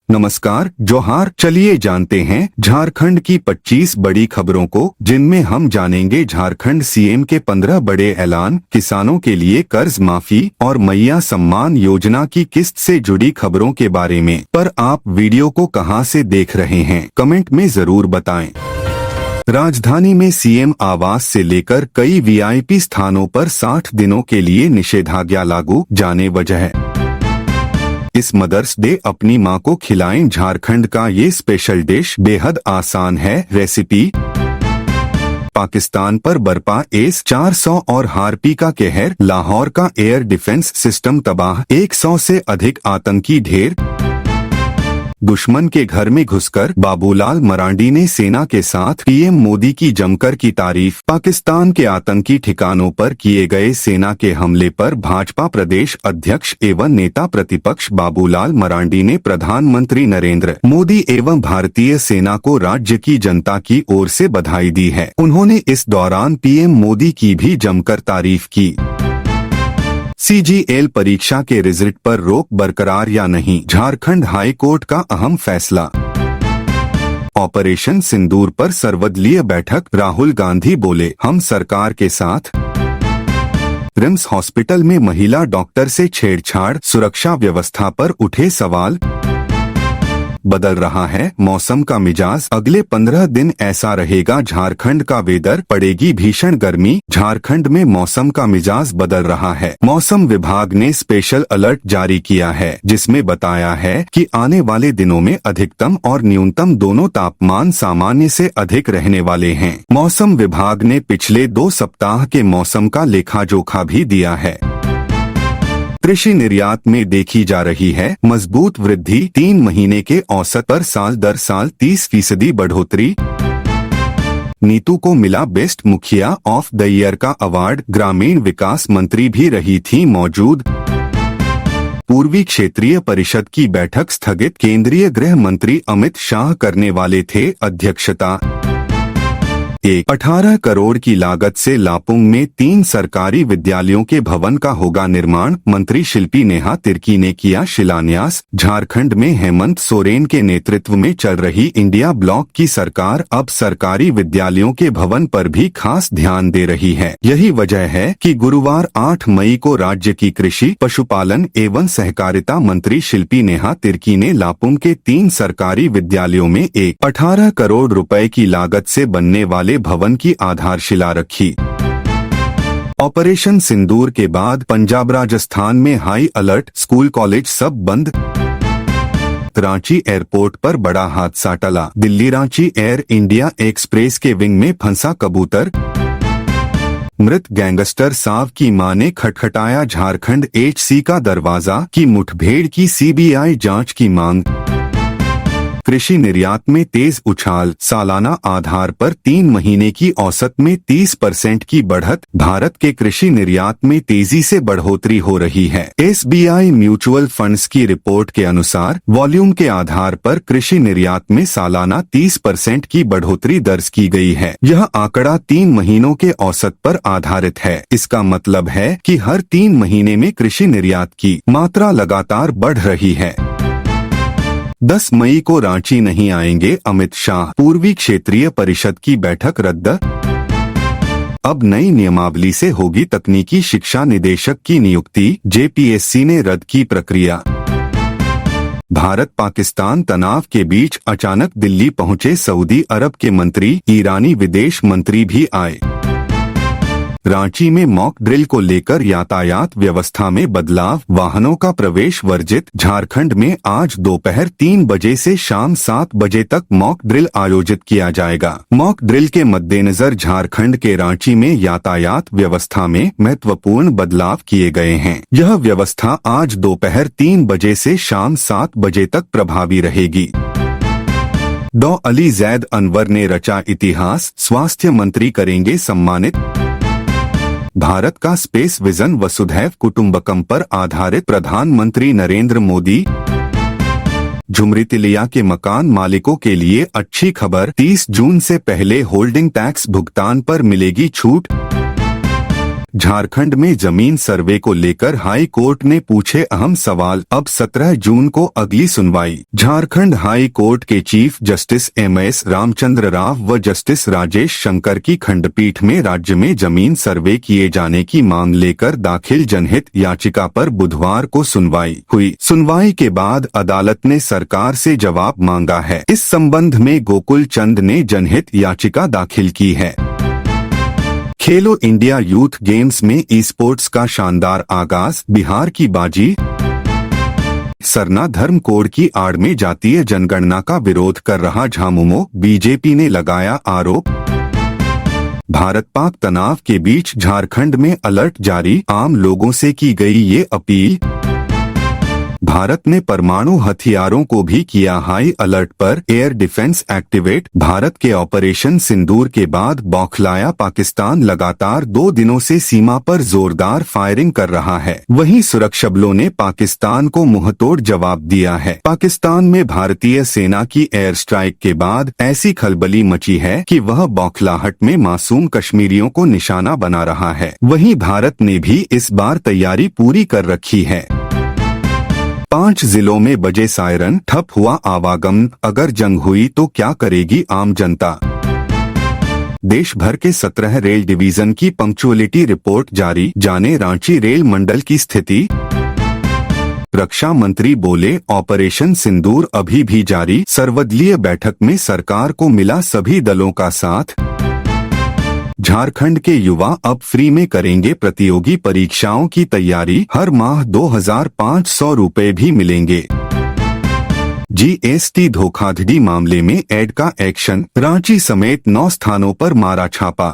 नमस्कार, जोहार। चलिए जानते हैं झारखंड की 25 बड़ी खबरों को, जिनमें हम जानेंगे झारखंड सीएम के 15 बड़े ऐलान, किसानों के लिए कर्ज माफी और मैया सम्मान योजना की किस्त से जुड़ी खबरों के बारे में। पर आप वीडियो को कहां से देख रहे हैं, कमेंट में जरूर बताएं। राजधानी में सीएम आवास से लेकर कई वीआईपी स्थानों पर 60 दिनों के लिए निषेधाज्ञा लागू, जाने वजह। इस मदर्स डे अपनी माँ को खिलाएं झारखंड का ये स्पेशल डिश बेहद आसान है रेसिपी। पाकिस्तान पर बरपा S-400 और हार्पी का कहर, लाहौर का एयर डिफेंस सिस्टम तबाह, 100 से अधिक आतंकी ढेर। दुश्मन के घर में घुसकर बाबूलाल मरांडी ने सेना के साथ पीएम मोदी की जमकर की तारीफ। पाकिस्तान के आतंकी ठिकानों पर किए गए सेना के हमले पर भाजपा प्रदेश अध्यक्ष एवं नेता प्रतिपक्ष बाबूलाल मरांडी ने प्रधानमंत्री नरेंद्र मोदी एवं भारतीय सेना को राज्य की जनता की ओर से बधाई दी है। उन्होंने इस दौरान पीएम मोदी की भी जमकर तारीफ की। CGL परीक्षा के रिजल्ट पर रोक बरकरार या नहीं, झारखंड हाई कोर्ट का अहम फैसला। ऑपरेशन सिंदूर पर सर्वदलीय बैठक, राहुल गांधी बोले हम सरकार के साथ। रिम्स हॉस्पिटल में महिला डॉक्टर से छेड़छाड़, सुरक्षा व्यवस्था पर उठे सवाल। बदल रहा है मौसम का मिजाज, अगले 15 दिन ऐसा रहेगा झारखंड का वेदर, पड़ेगी भीषण गर्मी। झारखंड में मौसम का मिजाज बदल रहा है। मौसम विभाग ने स्पेशल अलर्ट जारी किया है, जिसमें बताया है कि आने वाले दिनों में अधिकतम और न्यूनतम दोनों तापमान सामान्य से अधिक रहने वाले हैं। मौसम विभाग ने पिछले 2 सप्ताह के मौसम का लेखा जोखा भी दिया है। कृषि निर्यात में देखी जा रही है मजबूत वृद्धि, 3 महीने के औसत पर साल दर साल 30% बढ़ोतरी। नीतू को मिला बेस्ट मुखिया ऑफ द ईयर का अवार्ड, ग्रामीण विकास मंत्री भी रही थी मौजूद। पूर्वी क्षेत्रीय परिषद की बैठक स्थगित, केंद्रीय गृह मंत्री अमित शाह करने वाले थे अध्यक्षता। 18 करोड़ की लागत से लापुंग में 3 सरकारी विद्यालयों के भवन का होगा निर्माण, मंत्री शिल्पी नेहा तिर्की ने किया शिलान्यास। झारखंड में हेमंत सोरेन के नेतृत्व में चल रही इंडिया ब्लॉक की सरकार अब सरकारी विद्यालयों के भवन पर भी खास ध्यान दे रही है। यही वजह है कि गुरुवार 8 मई को राज्य की कृषि, पशुपालन एवं सहकारिता मंत्री शिल्पी नेहा तिर्की ने लापुंग के 3 सरकारी विद्यालयों में 18 करोड़ रुपए की लागत से बनने वाले भवन की आधारशिला रखी। ऑपरेशन सिंदूर के बाद पंजाब राजस्थान में हाई अलर्ट, स्कूल कॉलेज सब बंद। रांची एयरपोर्ट पर बड़ा हादसा टला, Delhi Ranchi air India express के विंग में फंसा कबूतर। मृत गैंगस्टर साव की मां ने खटखटाया झारखंड HC का दरवाजा, की मुठभेड़ की CBI जांच की मांग। कृषि निर्यात में तेज उछाल, सालाना आधार पर 3 महीने की औसत में 30% की बढ़त, भारत के कृषि निर्यात में तेजी से बढ़ोतरी हो रही है। SBI म्यूचुअल फंड्स की रिपोर्ट के अनुसार वॉल्यूम के आधार पर कृषि निर्यात में सालाना 30% की बढ़ोतरी दर्ज की गई है। यह आंकड़ा 3 महीनों के औसत पर आधारित है। इसका मतलब है कि हर 3 महीने में कृषि निर्यात की मात्रा लगातार बढ़ रही है। 10 मई को रांची नहीं आएंगे अमित शाह, पूर्वी क्षेत्रीय परिषद की बैठक रद्द। अब नई नियमावली से होगी तकनीकी शिक्षा निदेशक की नियुक्ति, JPSC ने रद्द की प्रक्रिया। भारत पाकिस्तान तनाव के बीच अचानक दिल्ली पहुंचे सऊदी अरब के मंत्री, ईरानी विदेश मंत्री भी आए। रांची में मॉक ड्रिल को लेकर यातायात व्यवस्था में बदलाव, वाहनों का प्रवेश वर्जित। झारखंड में आज दोपहर 3 बजे से शाम 7 बजे तक मॉक ड्रिल आयोजित किया जाएगा। मॉक ड्रिल के मद्देनजर झारखंड के रांची में यातायात व्यवस्था में महत्वपूर्ण बदलाव किए गए हैं। यह व्यवस्था आज दोपहर 3 बजे से शाम 7 बजे तक प्रभावी रहेगी। डॉ अली जैद अनवर ने रचा इतिहास, स्वास्थ्य मंत्री करेंगे सम्मानित। भारत का स्पेस विजन वसुधैव कुटुंबकम पर आधारित, प्रधानमंत्री नरेंद्र मोदी। झुमरी तिलिया के मकान मालिकों के लिए अच्छी खबर, 30 जून से पहले होल्डिंग टैक्स भुगतान पर मिलेगी छूट। झारखंड में जमीन सर्वे को लेकर हाई कोर्ट ने पूछे अहम सवाल, अब 17 जून को अगली सुनवाई। झारखंड हाई कोर्ट के chief justice MS Ramchandra Rao व जस्टिस राजेश शंकर की खंडपीठ में राज्य में जमीन सर्वे किए जाने की मांग लेकर दाखिल जनहित याचिका पर बुधवार को सुनवाई हुई। सुनवाई के बाद अदालत ने सरकार से जवाब मांगा है। इस संबंध में गोकुल चंद ने जनहित याचिका दाखिल की है। खेलो इंडिया यूथ गेम्स में ई-स्पोर्ट्स का शानदार आगाज, बिहार की बाजी। सरना धर्म कोड की आड़ में जातीय जनगणना का विरोध कर रहा झामुमो, बीजेपी ने लगाया आरोप। भारत पाक तनाव के बीच झारखंड में अलर्ट जारी, आम लोगों से की गई ये अपील। भारत ने परमाणु हथियारों को भी किया हाई अलर्ट पर, एयर डिफेंस एक्टिवेट। भारत के ऑपरेशन सिंदूर के बाद बौखलाया पाकिस्तान, लगातार 2 दिनों से सीमा पर जोरदार फायरिंग कर रहा है। वहीं सुरक्षा बलों ने पाकिस्तान को मुंहतोड़ जवाब दिया है। पाकिस्तान में भारतीय सेना की एयर स्ट्राइक के बाद ऐसी खलबली मची है कि वह बौखलाहट में मासूम कश्मीरियों को निशाना बना रहा है। वहीं भारत ने भी इस बार तैयारी पूरी कर रखी है। 5 जिलों में बजे सायरन, ठप हुआ आवागमन, अगर जंग हुई तो क्या करेगी आम जनता। देश भर के 17 रेल डिवीजन की पंक्चुअलिटी रिपोर्ट जारी, जाने रांची रेल मंडल की स्थिति। रक्षा मंत्री बोले, ऑपरेशन सिंदूर अभी भी जारी, सर्वदलीय बैठक में सरकार को मिला सभी दलों का साथ। झारखंड के युवा अब फ्री में करेंगे प्रतियोगी परीक्षाओं की तैयारी, हर माह 2500 रुपए भी मिलेंगे। GST धोखाधड़ी मामले में एड का एक्शन, रांची समेत 9 स्थानों पर मारा छापा।